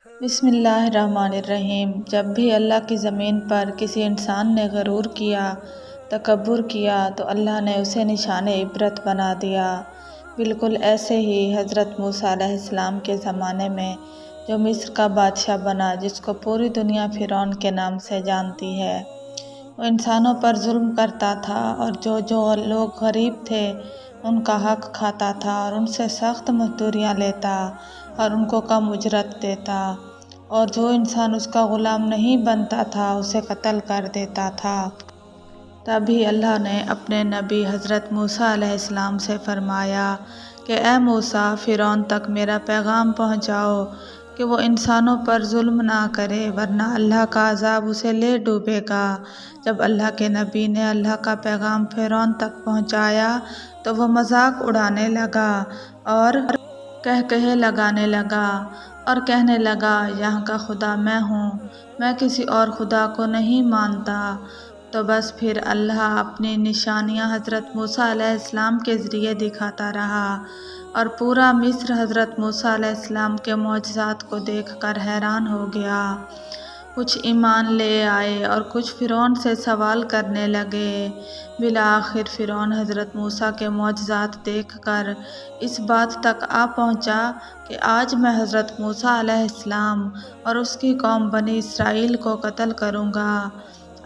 بسم اللہ الرحمن الرحیم۔ جب بھی اللہ کی زمین پر کسی انسان نے غرور کیا، تکبر کیا تو اللہ نے اسے نشان عبرت بنا دیا۔ بالکل ایسے ہی حضرت موسیٰ علیہ السلام کے زمانے میں جو مصر کا بادشاہ بنا، جس کو پوری دنیا فرعون کے نام سے جانتی ہے، وہ انسانوں پر ظلم کرتا تھا اور جو لوگ غریب تھے ان کا حق کھاتا تھا اور ان سے سخت مزدوریاں لیتا اور ان کو کم اجرت دیتا، اور جو انسان اس کا غلام نہیں بنتا تھا اسے قتل کر دیتا تھا۔ تبھی اللہ نے اپنے نبی حضرت موسیٰ علیہ السلام سے فرمایا کہ اے موسیٰ، فرعون تک میرا پیغام پہنچاؤ کہ وہ انسانوں پر ظلم نہ کرے، ورنہ اللہ کا عذاب اسے لے ڈوبے گا۔ جب اللہ کے نبی نے اللہ کا پیغام فرعون تک پہنچایا تو وہ مذاق اڑانے لگا اور قہقہے لگانے لگا اور کہنے لگا، یہاں کا خدا میں ہوں، میں کسی اور خدا کو نہیں مانتا۔ تو بس پھر اللہ اپنی نشانیاں حضرت موسیٰ علیہ السلام کے ذریعے دکھاتا رہا، اور پورا مصر حضرت موسیٰ علیہ السلام کے معجزات کو دیکھ کر حیران ہو گیا۔ کچھ ایمان لے آئے اور کچھ فرعون سے سوال کرنے لگے۔ بالآخر فرعون حضرت موسیٰ کے معجزات دیکھ کر اس بات تک آ پہنچا کہ آج میں حضرت موسیٰ علیہ السلام اور اس کی قوم بنی اسرائیل کو قتل کروں گا۔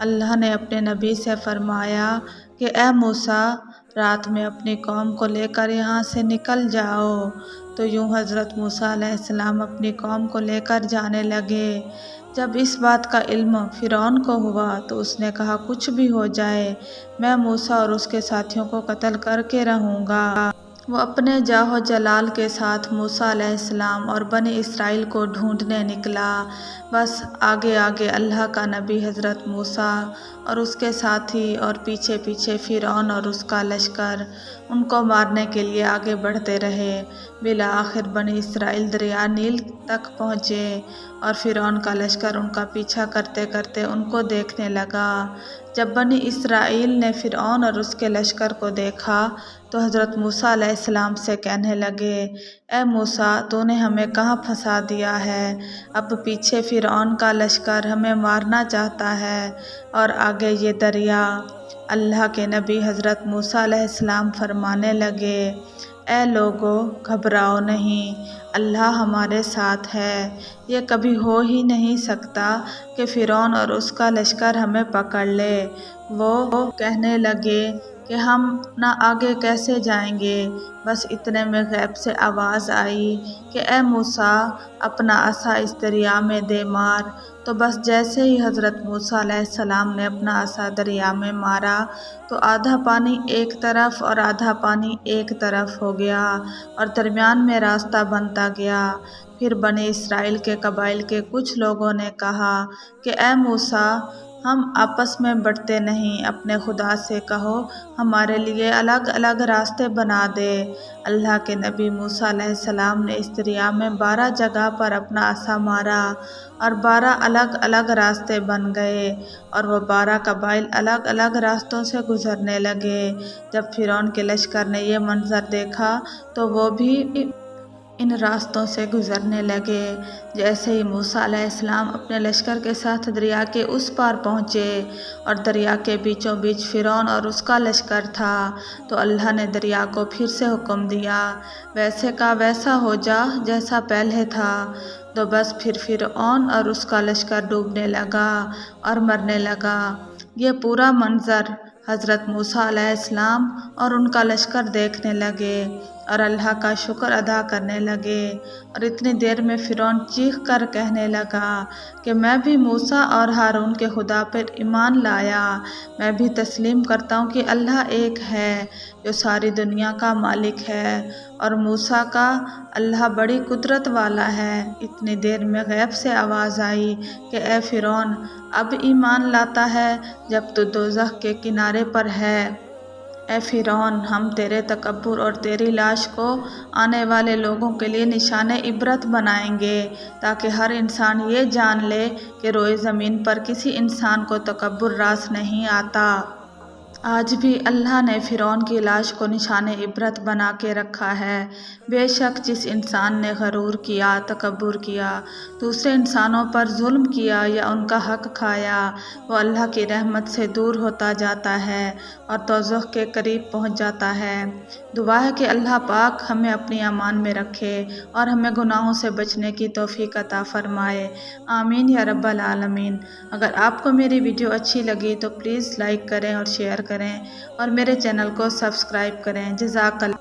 اللہ نے اپنے نبی سے فرمایا کہ اے موسیٰ، رات میں اپنی قوم کو لے کر یہاں سے نکل جاؤ۔ تو یوں حضرت موسیٰ علیہ السلام اپنی قوم کو لے کر جانے لگے۔ جب اس بات کا علم فرعون کو ہوا تو اس نے کہا، کچھ بھی ہو جائے میں موسیٰ اور اس کے ساتھیوں کو قتل کر کے رہوں گا۔ وہ اپنے جاہ و جلال کے ساتھ موسیٰ علیہ السلام اور بنی اسرائیل کو ڈھونڈنے نکلا۔ بس آگے آگے اللہ کا نبی حضرت موسیٰ اور اس کے ساتھی، اور پیچھے پیچھے فرعون اور اس کا لشکر ان کو مارنے کے لیے آگے بڑھتے رہے۔ بالآخر بنی اسرائیل دریا نیل تک پہنچے اور فرعون کا لشکر ان کا پیچھا کرتے کرتے ان کو دیکھنے لگا۔ جب بنی اسرائیل نے فرعون اور اس کے لشکر کو دیکھا تو حضرت موسیٰ علیہ السلام سے کہنے لگے، اے موسیٰ، تو نے ہمیں کہاں پھنسا دیا ہے؟ اب پیچھے فرعون کا لشکر ہمیں مارنا چاہتا ہے اور آگے یہ دریا۔ اللہ کے نبی حضرت موسیٰ علیہ السلام فرمانے لگے، اے لوگو، گھبراؤ نہیں، اللہ ہمارے ساتھ ہے۔ یہ کبھی ہو ہی نہیں سکتا کہ فرعون اور اس کا لشکر ہمیں پکڑ لے۔ وہ کہنے لگے کہ ہم نہ آگے کیسے جائیں گے۔ بس اتنے میں غیب سے آواز آئی کہ اے موسیٰ، اپنا عصا اس دریا میں دے مار۔ تو بس جیسے ہی حضرت موسیٰ علیہ السلام نے اپنا عصا دریا میں مارا تو آدھا پانی ایک طرف اور آدھا پانی ایک طرف ہو گیا اور درمیان میں راستہ بنتا گیا۔ پھر بنی اسرائیل کے قبائل کے کچھ لوگوں نے کہا کہ اے موسیٰ، ہم آپس میں بٹتے نہیں، اپنے خدا سے کہو ہمارے لیے الگ الگ راستے بنا دے۔ اللہ کے نبی موسیٰ علیہ السلام نے اس دریا میں 12 جگہ پر اپنا عصا مارا اور 12 الگ الگ راستے بن گئے اور وہ 12 قبائل الگ الگ راستوں سے گزرنے لگے۔ جب فرعون کے لشکر نے یہ منظر دیکھا تو وہ بھی ان راستوں سے گزرنے لگے۔ جیسے ہی موسیٰ علیہ السلام اپنے لشکر کے ساتھ دریا کے اس پار پہنچے اور دریا کے بیچوں بیچ فرعون اور اس کا لشکر تھا تو اللہ نے دریا کو پھر سے حکم دیا، ویسے کا ویسا ہو جا جیسا پہلے تھا۔ تو بس پھر فرعون اور اس کا لشکر ڈوبنے لگا اور مرنے لگا۔ یہ پورا منظر حضرت موسیٰ علیہ السلام اور ان کا لشکر دیکھنے لگے اور اللہ کا شکر ادا کرنے لگے، اور اتنی دیر میں فرعون چیخ کر کہنے لگا کہ میں بھی موسیٰ اور ہارون کے خدا پر ایمان لایا، میں بھی تسلیم کرتا ہوں کہ اللہ ایک ہے جو ساری دنیا کا مالک ہے، اور موسیٰ کا اللہ بڑی قدرت والا ہے۔ اتنی دیر میں غیب سے آواز آئی کہ اے فرعون، اب ایمان لاتا ہے جب تو دوزخ کے کنارے پر ہے۔ اے فرعون، ہم تیرے تکبر اور تیری لاش کو آنے والے لوگوں کے لیے نشان عبرت بنائیں گے تاکہ ہر انسان یہ جان لے کہ روئے زمین پر کسی انسان کو تکبر راس نہیں آتا۔ آج بھی اللہ نے فرعون کی لاش کو نشان عبرت بنا کے رکھا ہے۔ بے شک جس انسان نے غرور کیا، تکبر کیا، دوسرے انسانوں پر ظلم کیا یا ان کا حق کھایا، وہ اللہ کی رحمت سے دور ہوتا جاتا ہے اور دوزخ کے قریب پہنچ جاتا ہے۔ دعا ہے کہ اللہ پاک ہمیں اپنی امان میں رکھے اور ہمیں گناہوں سے بچنے کی توفیق عطا فرمائے۔ آمین یا رب العالمین۔ اگر آپ کو میری ویڈیو اچھی لگی تو پلیز لائک کریں اور شیئر کریں اور میرے چینل کو سبسکرائب کریں۔ جزاک اللہ۔